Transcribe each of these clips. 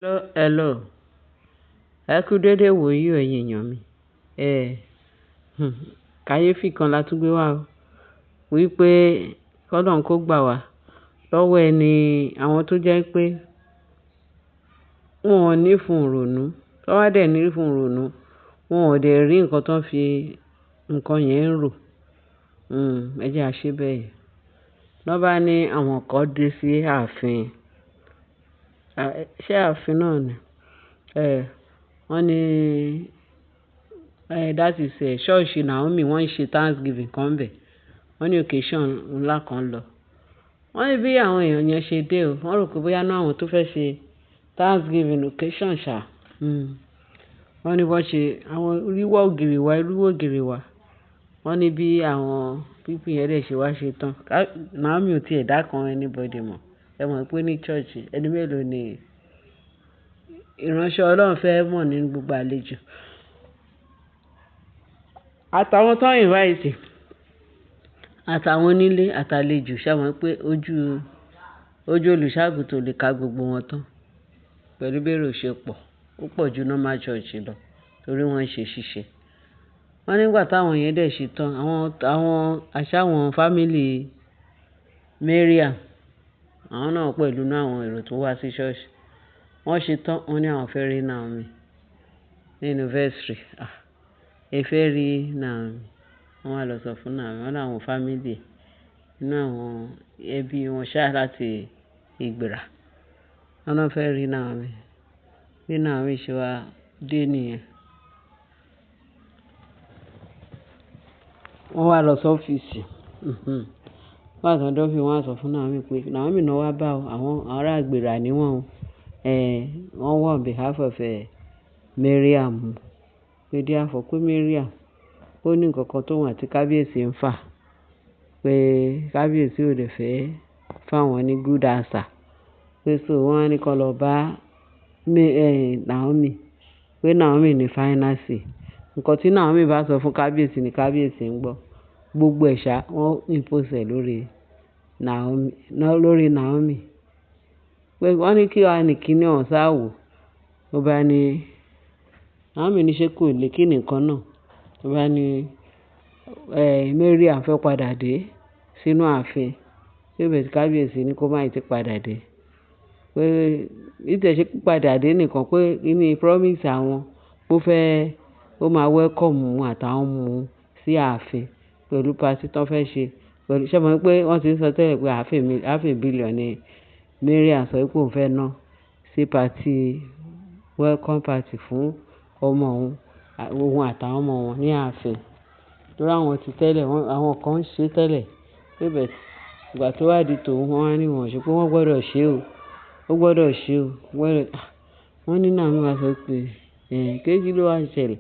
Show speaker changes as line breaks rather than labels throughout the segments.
Hello, ẹ kú dédé wòyí o ẹ̀yin èèyàn mi. Kàyéfì kan la tún gbé wá o, wípé k'Ọlọ́run kó gbà wá lọ́wọ́ àwọn tó jẹ́ pé wọn ò ní fún ìrònú, tí wọ́n bá dẹ̀ ní fún ìrònú, wọn ò dẹ̀ rí nǹkan tó ń fi nǹkan yẹn rò. Ẹ jẹ́ a ṣe bẹ́ẹ̀ yẹn. Lọ́ bá ní àwọn kan dé sí ààfin, ṣé ààfin náà ni? Wọ́n ní that is ṣọ́ọ̀ṣì Naomi, wọ́n ń ṣe Thanksgiving kan bẹ̀. Wọ́n ní occasion ńlá kan lọ. Wọ́n ní bí àwọn èèyàn yẹn ṣe dé o, wọ́n rò pé bóyá náà àwọn tó fẹ́ ṣe Thanksgiving occasion ṣá. Wọ́n ní wọ́n ṣe àwọn oríwó ògiri wa. Wọ́n ní bí àwọn people yẹn dẹ̀ ṣe wá ṣe tán. Naomi ò tiẹ̀ dá kan anybody mọ̀. Ẹ mọ̀ pé ní church ẹni mélòó ni ìránṣẹ́ Ọlọ́run fẹ́ mọ̀ nínú gbogbo àlejò. Àtàwọn tó ń invite, àtàwọn onílé, àtàlejò, ṣé mọ̀ pé ojú olùṣọ́-àgùntàn lè ka gbogbo wọn tán. Pẹ̀lú bí èrò ṣe pọ̀, ó pọ̀ ju normal church lọ torí wọ́n ń ṣe ṣíṣe. Wọ́n nígbà táwọn yẹn dẹ̀ ṣe tán, àwọn family Mariam, àwọn náà pẹ̀lú inú àwọn èrò tó wá sí ṣọ́ọ̀ṣì. Wọ́n ṣe tán, wọ́n ní àwọn fẹ́ rí Naomi ní anniversary. Ẹ fẹ́ rí Naomi. Wọ́n wá lọ sọ fún Naomi, wọ́n láwọn family inú àwọn ẹbí wọn ṣá láti Ìgbìrà. Wọ́n náà fẹ́ rí Naomi. Bí Naomi ṣe wá dé nìyẹn. Wọ́n wá lọ sọ́fíìsì. Wọ́n àtàn dọ́fì wọ́n á sọ fún Naomi pé Naomi náà wá bá àwọn ará Ìgbìrà níwọ̀n o. Wọ́n wọ̀ on behalf of Mariam. Pé díàfọ̀ pé Mariam ó ní nǹkan kan tóun àti kábíyèsí ń fà. Pé kábíyèsí ò dẹ̀ fẹ́ fáwọn ní good answer. Pé so wọ́n á ní kó lọ bá Naomi. Pé Naomi ní final say. Nǹkan tí Naomi bá sọ fún kábíyèsí ni kábíyèsí ń gbọ́. Gbogbo ẹ̀ṣá wọ́n impose lórí Naomi. Pé wọ́n ní kí wá ní kíní ọ̀hún sá wò. Ó bá ní Naomi ní ṣé kò lè kí nìkan náà. Ó bá ní Mariam fẹ́ padà dé sínú ààfin. Ṣé bẹ́ẹ̀ tí kábíyèsí ní kó má ì tí padà dé. Pé ìtẹ̀ṣe padà dé nìkan pé ní promise àwọn ó máa welcome àtàwọn ọmọ sí ààfin pẹ̀lú party tó fẹ́ ṣe. Pẹ̀lú ṣé mọ̀ pé wọ́n ti ń sọ tẹ́lẹ̀ pé half a billion ni Mariam sọ pé òun fẹ́ ná sí party welcome party fún ọmọ òun àtàwọn ọmọ wọn ní ààfin. Torí àwọn ti tẹ́lẹ̀, àwọn kan ń ṣe tẹ́lẹ̀. Pé bẹ́ẹ̀ ìgbà tó wá di tòun wọ́n á ní wọ́n ṣe pé wọ́n gbọ́dọ̀ ṣe o. Ó gbọ́dọ̀ ṣe o. Wọ́n ní Naomi wá sọ pé kéjì ló wá ṣẹlẹ̀.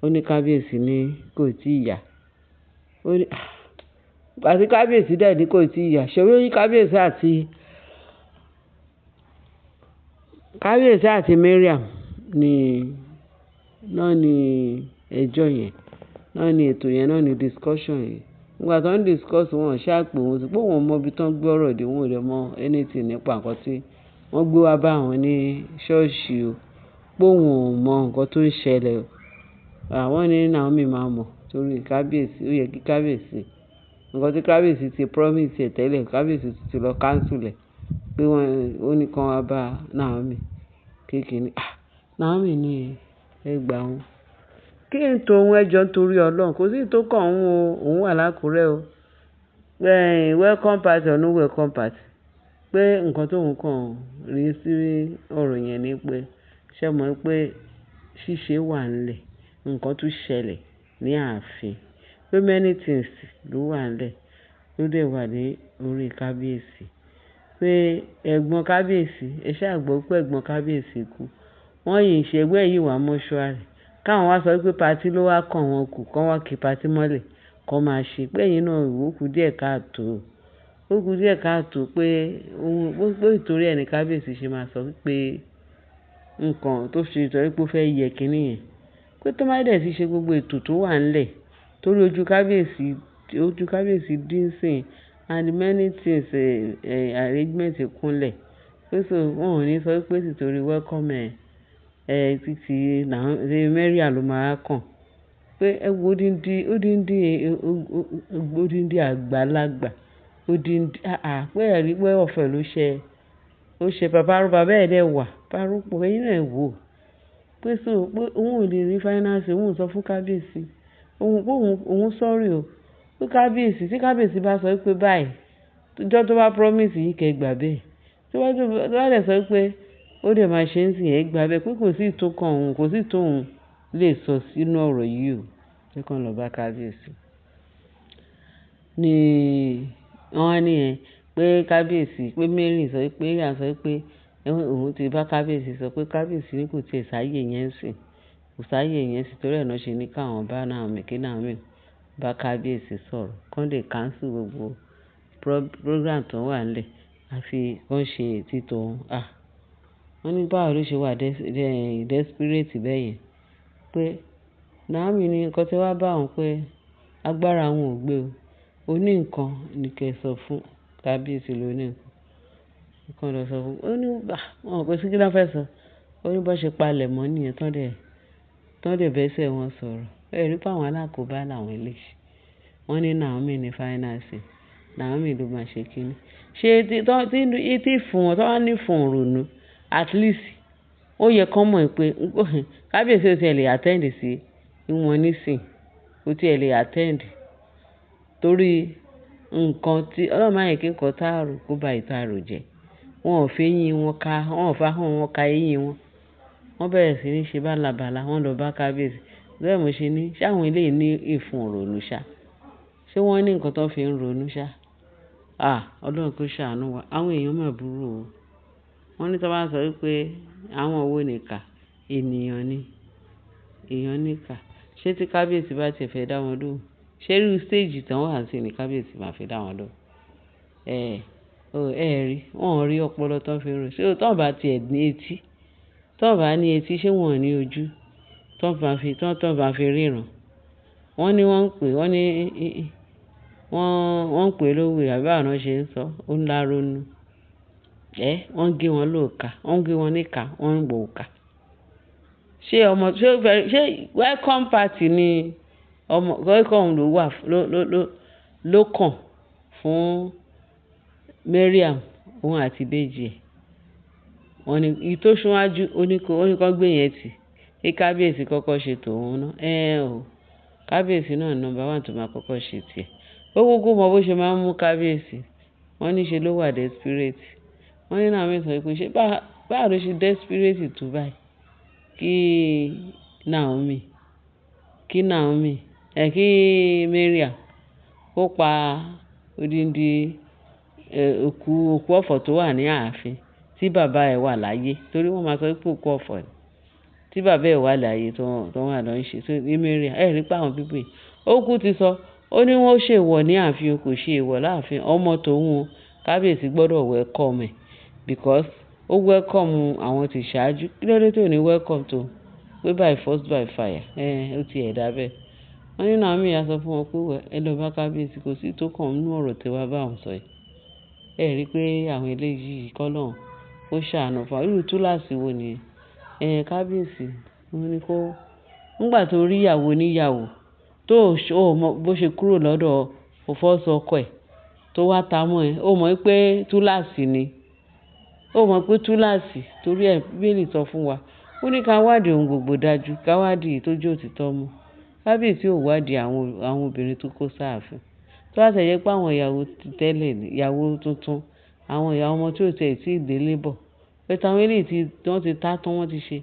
Ó ní kábíyèsí ní kò tí ì yá. Ó ní àti kábíyèsí dẹ̀ ní kò tí ì yá. Ṣé ó yí kábíyèsí àti Mariam náà ni ẹjọ́ yẹn. Náà ni ètò yẹn, náà ni discussion yẹn. Nígbà tó ń discuss wọn ṣáàpù wọn sí pé wọ́n mọ ibi tó ń gbé ọ̀rọ̀ dé, wọn ò lè mọ anything nípa nǹkan tí wọ́n gbé wá bá wọn ní ṣọ́ọ̀ṣì o. Pé òun ò mọ nǹkan tó ń ṣẹlẹ̀ o. Àwọn ní Naomi máa mọ̀ torí kábíyèsí, ó yẹ kí kábíyèsí. Nǹkan tí kábíyèsí ti promise ẹ̀ tẹ́lẹ̀, kábíyèsí ti lọ cancel ẹ̀. Pé ó ní kán wá bá Naomi. Kéèkì Naomi ní ẹgbà wọn. Kí n tó ohun ẹjọ́ nítorí Ọlọ́run, kò sí tó kàn òun wà lákùrẹ́ o. Welcome party or no welcome party. Pé nǹkan tóun kàn rí sí ọ̀rọ̀ yẹn ni pé ṣé mọ̀ pé ṣíṣe wà nílẹ̀, nǹkan tún ṣẹlẹ̀ ní ààfin. Pé many things ló wà nílẹ̀, ló dẹ̀ wà ní orí kábíyèsí. Pé ẹ̀gbọ́n kábíyèsí, ẹ ṣáà gbọ́ pé ẹ̀gbọ́n kábíyèsí kú. Wọ́n yìí ṣe ẹgbẹ́ yìí wá mọ́ṣúárì. Káwọn wá sọ pé party ló wá kàn wọ́n kù, kán wá kí party mọ́lẹ̀, kán máa ṣe. Pé ẹ̀yin náà ó kù díẹ̀ káàtó. Ó kù díẹ̀ káàtó pé ìtorí ẹni kábíyèsí ṣe máa sọ pé nǹkan tó ṣe ìtọ́jú pé ó fẹ́ yẹ kíní yẹn. Pé tó má dẹ̀ ti ṣe gbogbo ètò tó wà nílẹ̀ torí ojú kábíyèsí dín sìn and many things arrangement kúnlẹ̀. pé so wọn ò ní sọ pé tìtorí welcome títí Maria ló máa kàn pé ẹ wo odindi àgbàlagbà odindi pé ẹ̀rí pé ọ̀fẹ́ ló ṣe bàbá ẹ̀ dẹ̀ wà parúpọ̀ ẹ̀yìn náà wò pé so pé òun ò lè rí finance òun sọ fún kábíyèsí òun sọ́rí o pé kábíyèsí tí kábíyèsí bá sọ pé báyìí ìjọ tó bá promise yìí kẹ́ gbà bẹ́ẹ̀ tó bá dẹ̀ sọ pé ó dẹ̀ máa ṣe ń sìn ẹ́ gbà bẹ́ẹ̀ pé kò sí tó kan òun kò sí tó òun lè sọ sínú ọ̀rọ̀ yìí o jẹ́ kàn lọ bá kábíyèsí ni wọ́n á ní pé kábíyèsí pé Mary sọ pé ìyá sọ pé òun ti bá kábíyèsí sọ pé kábíyèsí ní kò tiẹ̀ sáyè yẹn sìn kò sáyè yẹn sì torí ẹ̀ náà ṣe ní káwọn bá Naomi kí Naomi bá kábíyèsí sọ̀rọ̀ kán lè cancel gbogbo program tó wà nílẹ̀ àfi kán ṣe títò wọ́n ní báwo ló ṣe wà desperate bẹ́ẹ̀ yẹn pé Naomi ní nǹkan tí wàá bá wọn pé agbára wọn ò gbé o ní nǹkan ní kẹ́ sọ fún kábíyèsí lóní nǹkan lọ sọ fún ó ní wọn kò sí kí ló fẹ́ sọ ó ní bó ṣe palẹ̀ mọ́ nìyẹn tán dẹ̀ bẹ́sẹ̀ wọn sọ̀rọ̀ ẹ̀rí pàwọn alákòóbá làwọn eléyìí wọ́n ní Naomi ní finance Naomi ló máa ṣe kínní ṣé tí fún wọn tó wá ní fún òrònú at least ó yẹ kán mọ̀ pé kábíyèsí ò tiẹ̀ lè attend sí wọn nísìn ó tiẹ̀ lè attend torí nǹkan tí ọlọ́run máa yẹ kí nǹkan táàrò kó ba ìtaàrò jẹ́ wọn ò fi eyín wọn ká wọn ò fáhùn wọn ká eyín wọn wọ́n bẹ̀rẹ̀ sí ní ṣe bálabàla wọ́n lọ bá kábíyèsí bẹ́ẹ̀ mo ṣe ní ṣáwọn eléyìí ní ìfun òrònú ṣá ṣé wọ́n ní nǹkan tó fi ń ronú ṣá ọlọ́run kò ṣàánú wa àwọn èèyàn mà burú o wọ́n ní tó bá sọ wípé àwọn owó nìkà ènìyàn níkà ṣé tí kábíyèsí bá tiẹ̀ fẹ́ dá wọn lóhùn ṣé irú stage tán wà sí ni kábíyèsí máa fi dá wọn lóhùn rí wọn rí ọpọlọ tó fi rò ṣé tó bá tiẹ̀ ní etí tó bá ní etí ṣé wọn ní ojú tó bá fi ríran wọ́n ní wọ́n ń pè lówó àbí àwọn ṣe ń sọ ó ń láronú wọ́n gé wọn lóòka wọ́n gé wọn níka wọ́n ń gbòòkà ṣé welcome party ni welcome ló wà ló kàn fún Mariam òun àti ìbejì ẹ̀ wọ́n ní ìtò ṣíwájú oníkan gbé yẹn tì kí kábíyèsí kọ́kọ́ ṣe tòun náà kábíyèsí náà nọ́mbà 1 tó máa kọ́kọ́ ṣe tiẹ̀ ó kúkú mọ bó ṣe máa ń mú kábíyèsí wọ́n ní ṣe ló wà desperate wọ́n ní Naomi sọ pé ṣé báwo ló ṣe desperate tó báyìí kí Mariam kó pa odindi òkú ọ̀fọ̀ tó wà ní ààfin tí bàbá ẹ̀ wà láyé torí wọ́n máa sọ pé òkú ọ̀fọ̀ ni tí bàbá ẹ̀ wà láyé tó wà lọ ń ṣe tó ní Mariam rí pé àwọn pípé ó kú ti sọ ó ní wọ́n ṣèwọ̀ ní ààfin kò ṣe èèwọ̀ láàfin ọmọ tòun kábíyèsí gbọ́dọ̀ welcome ẹ̀ because ó welcome àwọn tí ṣáájú kí ló dé tó ní welcome tó pé by force by fire ó ti ẹ̀dá bẹ́ẹ̀ wọ́n ní Naomi yà sọ fún wọn pé ẹ lọ bá kábíyèsí kò sí tó kàn nínú ọ̀rọ̀ tẹ́ wá bá wọn sọ yìí rí pé àwọn eléyìí kọ́lọ́hún ó ṣàánú fún irú túláàsì wo nìyẹn kábíyèsí wọn ni kó ńgbà tó rí ìyàwó níyàwó tó mọ bó ṣe kúrò lọ́dọ̀ òfóòsọ ọkọ ẹ̀ tó wá ta mọ́ ẹ ó mọ̀ pé túláàsì ni torí ẹ̀ bíbélì sọ fún wa ó ní ká wádìí ohun gbogbo dájú ká wádìí tó jẹ́ òtítọ́ mú kábíyèsí ò wádìí àwọn obìnrin tó kó sáàfin tó bá tẹ̀yẹ pé àwọn ìyàwó ti tẹ́lẹ̀ ìyàwó tuntun àwọn ìyàwó ọmọ tí ò tẹ̀ tí ì délé bọ̀ pé táwọn eléyìí tí wọ́n ti tá tán wọ́n ti ṣe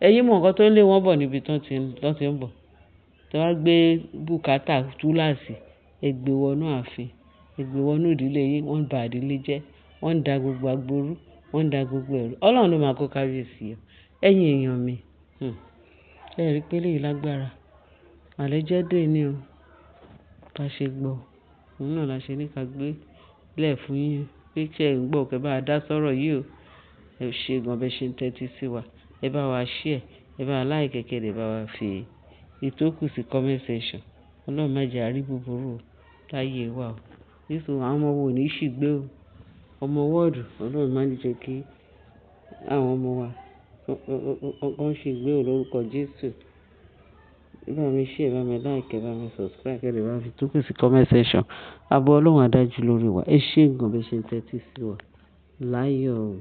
ẹ̀yin mọ̀ nǹkan tó ń lé wọn bọ̀ níbi tán ti ń bọ̀ tí wọ́n gbé bùkátà túláàsì ẹgbẹ́ wọnú ààfin ẹgbẹ́ wọnú ìdílé yìí wọ́n bà ìdílé jẹ́ wọ́n ń da gbogbo agboru wọ́n ń da gbogbo ẹ̀rù ọlọ́run ló máa kó kábíyèsí yọ ẹ̀yin èèyàn mi rí pé léyìí lágbára àlẹ́ jẹ́ dé ní o bá ṣe gbọ́ òun náà la ṣe ní ká gbé lẹ̀ fún yín pé ṣe ń gbọ́ kẹ́ bá a dá sọ́rọ̀ yìí o ẹ ṣe gan bẹ́ẹ̀ ṣe ń tẹ́tí sí wa ẹ bá wa share ẹ bá wa like kékeré bá wa fi ìtókù sí comment section ọlọ́run má jẹ́ àrí búburú láyé wa o nítorí àwọn ọmọ wo ò ní ṣìgbé o ọmọ wọ́ọ̀dù ọlọ́run má jẹ́ kí àwọn ọmọ wa wọ́n ṣe ìgbéyàwó lórúkọ Jésù. Bá mi share, bá mi like, bá mi subscribe, kẹ́ lè bá fi tó kù sí comment section. Ààbò Ọlọ́run á dájú lórí wa. Ẹ ṣé gan bẹ́ẹ̀ ṣe ń tẹ́tí sí wa. Láyọ̀ o.